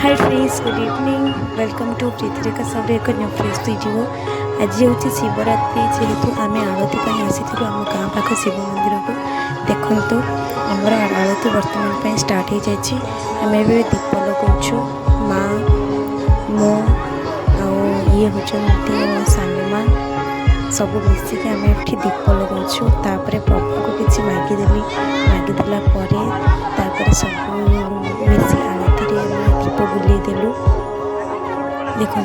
Hi friends, good evening. Welcome to Preetirekha सब एक new fresh video. आज हूँ शिवरात्रि, जेहेतु आम आरती आसी आम गाँ पाख शिव मंदिर को देखु आमर आरती बर्तमान स्टार्ट हो जाए। आम ए दीप लगाऊ माँ मो ये हूँ सानमा सब मिसिक आम ये दीप लगाऊ। तापर प्रभु को किसी मागिदेली, मागिदेला सब मिसी आरती दीप बुले देलु। देखो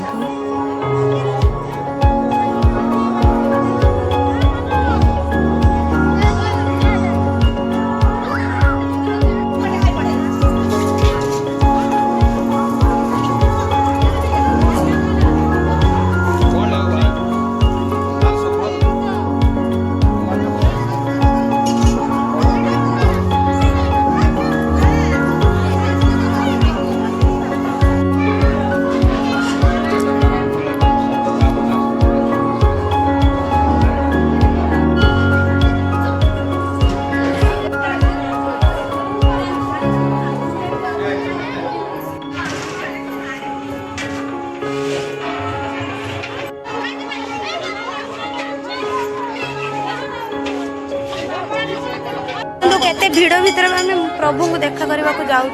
केते भीड़ भितर आम प्रभु को देखा करने को जाऊँ।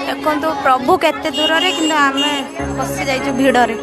देखो प्रभु केते दूर रे कि आम फसी जाइए भीड़ रे।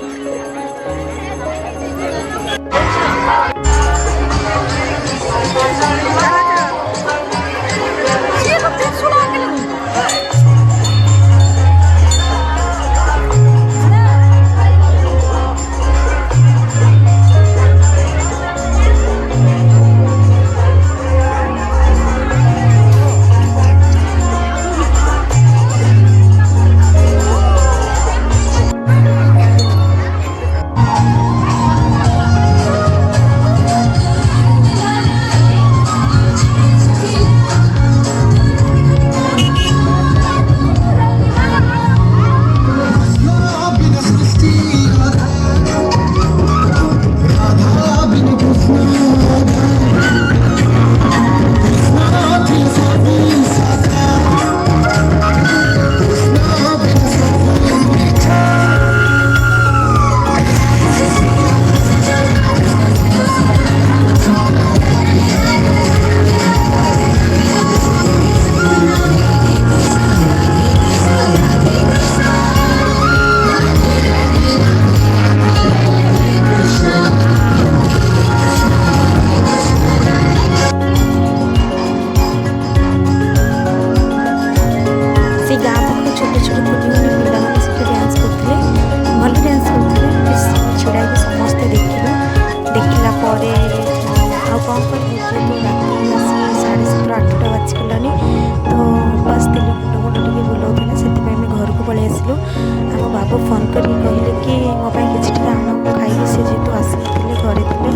बाबू फोन कर कहले कि मो कि आन खाई सी जेहतु आसी घरे थे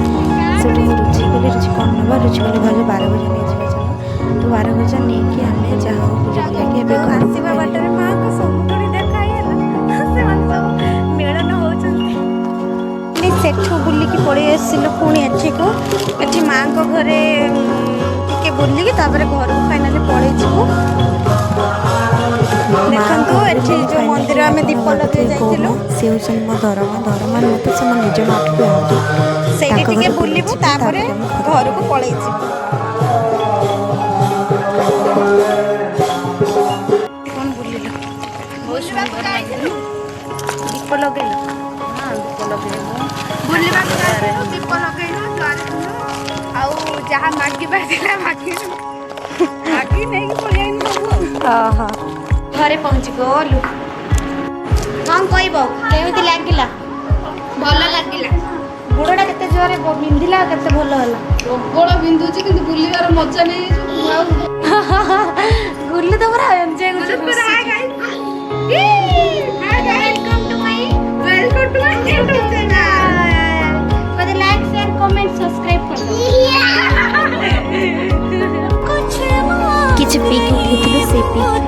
से रुचि गली रुचि कौन ना रुचि गली भाई 12 बजे नहीं जाए चलो तो 12 बजे नहीं कि आम जहाँ बुले बुलाक आसवा बाटर माँ को सब देखा मेलन होती सेठू बुलिकी पड़े आसिलु पुणी एठी को एठी माँ को घरे टिके बुलिकी तापर घर को फाइनाली पड़े देखो एठी जो मंदिर में दीप लगे जाइथिलु से होसन मो धर्मा धर्मा मत से मन निज माठ को आउती सेठी टिके बुलिबु तापर घर को पड़े छी। कौन बुलिलो बहुत सुंदर लागिल दीप लगेलो। हां दीप लगेलो बुलिबा को दीप लगेलो द्वार आउ जहां मागी बादिला मागी मागी नहीं पड़े इन बाबू। हां हां घरे पहुँची गलु कौन कहब केमी लगिला भल लगिला गोड़ा केते जोरे बिंधिला केते भल होला गोड़ बिंधुची कि बुलिबार मजा नहीं गुल्ली तो पूरा एंजॉय कर hi guys welcome to my YouTube channel पर लाइक शेयर कमेंट सब्सक्राइब कर दो। कुछ पीक उठिथिले से पीक